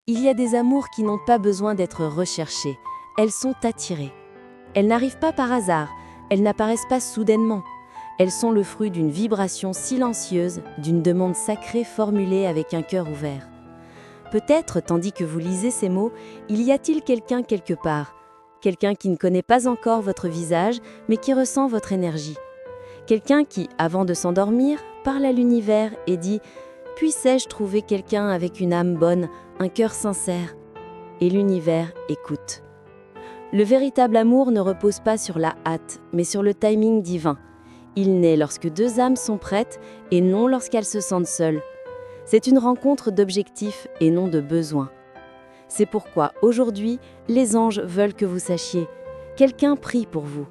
Il y a des amours qui n'ont pas besoin d'être recherchés, elles sont attirées. Elles n'arrivent pas par hasard, elles n'apparaissent pas soudainement. Elles sont le fruit d'une vibration silencieuse, d'une demande sacrée formulée avec un cœur ouvert. Peut-être, tandis que vous lisez ces mots, il y a-t-il quelqu'un quelque part, quelqu'un qui ne connaît pas encore votre visage, mais qui ressent votre énergie. Quelqu'un qui, avant de s'endormir, parle à l'univers et dit « Puissais-je trouver quelqu'un avec une âme bonne, un cœur sincère ?» Et l'univers écoute. Le véritable amour ne repose pas sur la hâte, mais sur le timing divin. Il naît lorsque deux âmes sont prêtes et non lorsqu'elles se sentent seules. C'est une rencontre d'objectifs et non de besoins. C'est pourquoi, aujourd'hui, les anges veulent que vous sachiez. Quelqu'un prie pour vous.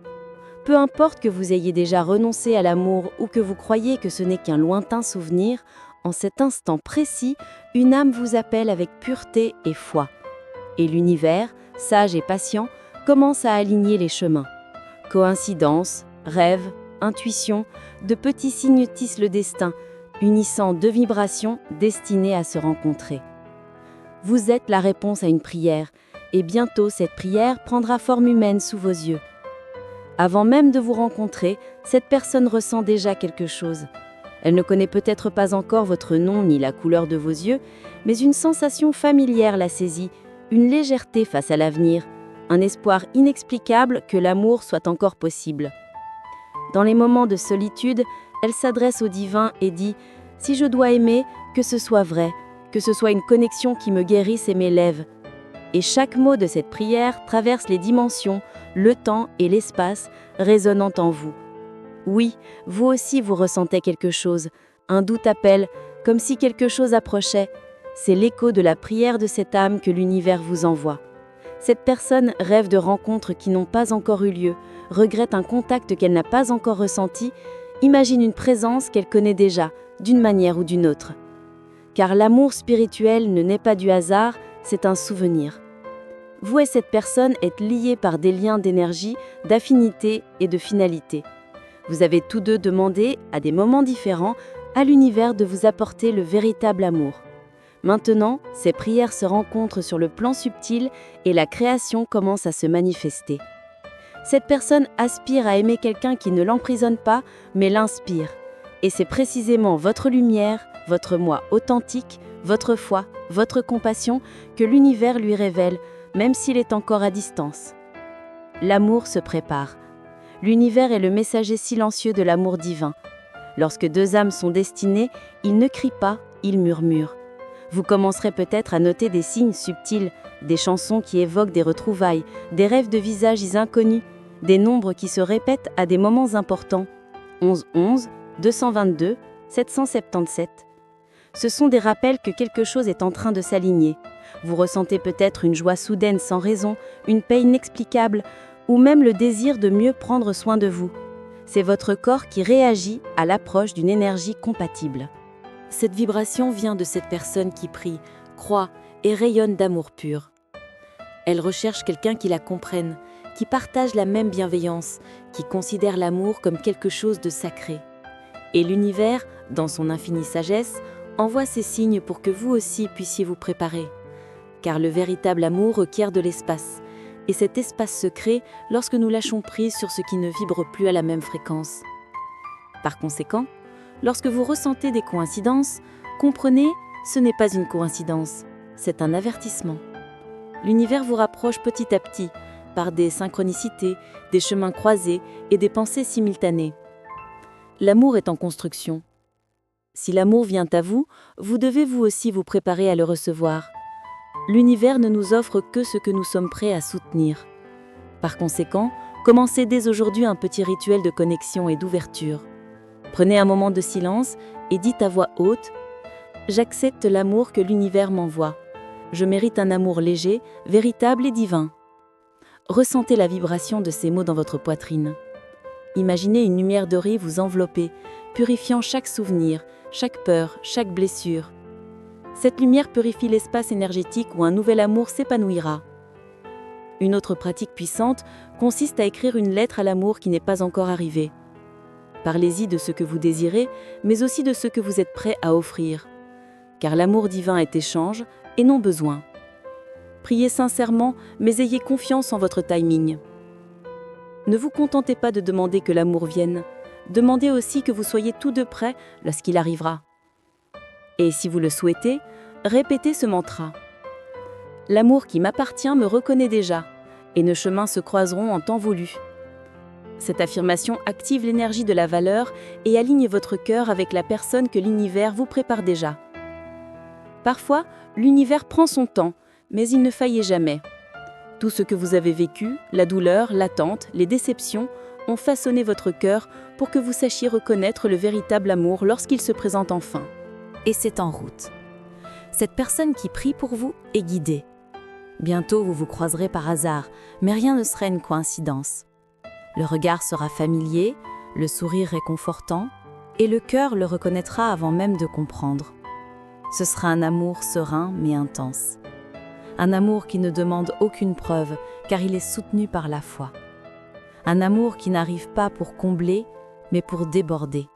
Peu importe que vous ayez déjà renoncé à l'amour ou que vous croyez que ce n'est qu'un lointain souvenir, en cet instant précis, une âme vous appelle avec pureté et foi. Et l'univers, sage et patient, commence à aligner les chemins. Coïncidences, rêves, intuitions, de petits signes tissent le destin, unissant deux vibrations destinées à se rencontrer. Vous êtes la réponse à une prière, et bientôt cette prière prendra forme humaine sous vos yeux. Avant même de vous rencontrer, cette personne ressent déjà quelque chose. Elle ne connaît peut-être pas encore votre nom ni la couleur de vos yeux, mais une sensation familière la saisit, une légèreté face à l'avenir, un espoir inexplicable que l'amour soit encore possible. Dans les moments de solitude, elle s'adresse au divin et dit « Si je dois aimer, que ce soit vrai, que ce soit une connexion qui me guérisse et m'élève. » Et chaque mot de cette prière traverse les dimensions, le temps et l'espace, résonnant en vous. Oui, vous aussi vous ressentez quelque chose, un doute appelle, comme si quelque chose approchait. C'est l'écho de la prière de cette âme que l'univers vous envoie. Cette personne rêve de rencontres qui n'ont pas encore eu lieu, regrette un contact qu'elle n'a pas encore ressenti, imagine une présence qu'elle connaît déjà, d'une manière ou d'une autre. Car l'amour spirituel ne naît pas du hasard, c'est un souvenir. Vous et cette personne êtes liés par des liens d'énergie, d'affinité et de finalité. Vous avez tous deux demandé, à des moments différents, à l'univers de vous apporter le véritable amour. Maintenant, ces prières se rencontrent sur le plan subtil et la création commence à se manifester. Cette personne aspire à aimer quelqu'un qui ne l'emprisonne pas, mais l'inspire. Et c'est précisément votre lumière, votre moi authentique, votre foi, votre compassion que l'univers lui révèle, même s'il est encore à distance. L'amour se prépare. L'univers est le messager silencieux de l'amour divin. Lorsque deux âmes sont destinées, ils ne crient pas, ils murmurent. Vous commencerez peut-être à noter des signes subtils, des chansons qui évoquent des retrouvailles, des rêves de visages inconnus, des nombres qui se répètent à des moments importants. 11 11, 222, 777. Ce sont des rappels que quelque chose est en train de s'aligner. Vous ressentez peut-être une joie soudaine sans raison, une paix inexplicable, ou même le désir de mieux prendre soin de vous. C'est votre corps qui réagit à l'approche d'une énergie compatible. Cette vibration vient de cette personne qui prie, croit et rayonne d'amour pur. Elle recherche quelqu'un qui la comprenne, qui partage la même bienveillance, qui considère l'amour comme quelque chose de sacré. Et l'univers, dans son infinie sagesse, envoie ces signes pour que vous aussi puissiez vous préparer. Car le véritable amour requiert de l'espace. Et cet espace se crée lorsque nous lâchons prise sur ce qui ne vibre plus à la même fréquence. Par conséquent, lorsque vous ressentez des coïncidences, comprenez, ce n'est pas une coïncidence, c'est un avertissement. L'univers vous rapproche petit à petit, par des synchronicités, des chemins croisés et des pensées simultanées. L'amour est en construction. Si l'amour vient à vous, vous devez vous aussi vous préparer à le recevoir. L'univers ne nous offre que ce que nous sommes prêts à soutenir. Par conséquent, commencez dès aujourd'hui un petit rituel de connexion et d'ouverture. Prenez un moment de silence et dites à voix haute « J'accepte l'amour que l'univers m'envoie. Je mérite un amour léger, véritable et divin. » Ressentez la vibration de ces mots dans votre poitrine. Imaginez une lumière dorée vous envelopper, purifiant chaque souvenir, chaque peur, chaque blessure. Cette lumière purifie l'espace énergétique où un nouvel amour s'épanouira. Une autre pratique puissante consiste à écrire une lettre à l'amour qui n'est pas encore arrivé. Parlez-y de ce que vous désirez, mais aussi de ce que vous êtes prêt à offrir. Car l'amour divin est échange et non besoin. Priez sincèrement, mais ayez confiance en votre timing. Ne vous contentez pas de demander que l'amour vienne. Demandez aussi que vous soyez tous deux prêts lorsqu'il arrivera. Et si vous le souhaitez, répétez ce mantra. L'amour qui m'appartient me reconnaît déjà, et nos chemins se croiseront en temps voulu. Cette affirmation active l'énergie de la valeur et aligne votre cœur avec la personne que l'univers vous prépare déjà. Parfois, l'univers prend son temps, mais il ne faillit jamais. Tout ce que vous avez vécu, la douleur, l'attente, les déceptions, ont façonné votre cœur pour que vous sachiez reconnaître le véritable amour lorsqu'il se présente enfin. Et c'est en route. Cette personne qui prie pour vous est guidée. Bientôt vous vous croiserez par hasard, mais rien ne sera une coïncidence. Le regard sera familier, le sourire réconfortant, et le cœur le reconnaîtra avant même de comprendre. Ce sera un amour serein mais intense. Un amour qui ne demande aucune preuve, car il est soutenu par la foi. Un amour qui n'arrive pas pour combler, mais pour déborder.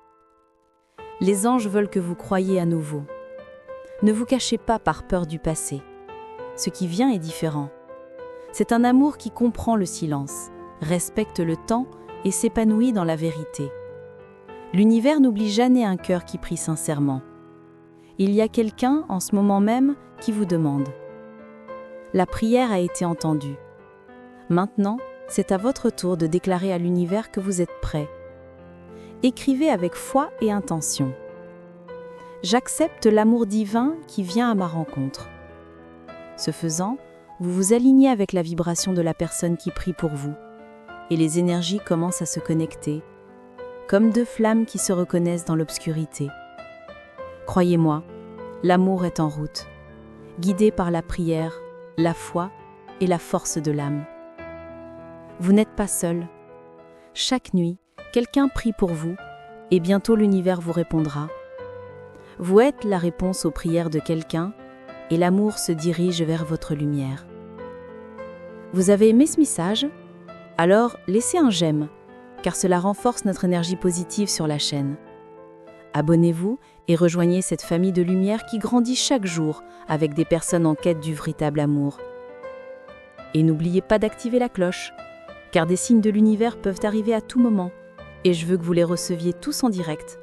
Les anges veulent que vous croyiez à nouveau. Ne vous cachez pas par peur du passé. Ce qui vient est différent. C'est un amour qui comprend le silence, respecte le temps et s'épanouit dans la vérité. L'univers n'oublie jamais un cœur qui prie sincèrement. Il y a quelqu'un, en ce moment même, qui vous demande. La prière a été entendue. Maintenant, c'est à votre tour de déclarer à l'univers que vous êtes prêt. Écrivez avec foi et intention. J'accepte l'amour divin qui vient à ma rencontre. Ce faisant, vous vous alignez avec la vibration de la personne qui prie pour vous, et les énergies commencent à se connecter, comme deux flammes qui se reconnaissent dans l'obscurité. Croyez-moi, l'amour est en route, guidé par la prière, la foi et la force de l'âme. Vous n'êtes pas seul. Chaque nuit, quelqu'un prie pour vous, et bientôt l'univers vous répondra. Vous êtes la réponse aux prières de quelqu'un, et l'amour se dirige vers votre lumière. Vous avez aimé ce message? Alors laissez un j'aime, car cela renforce notre énergie positive sur la chaîne. Abonnez-vous et rejoignez cette famille de lumière qui grandit chaque jour avec des personnes en quête du véritable amour. Et n'oubliez pas d'activer la cloche, car des signes de l'univers peuvent arriver à tout moment, et je veux que vous les receviez tous en direct.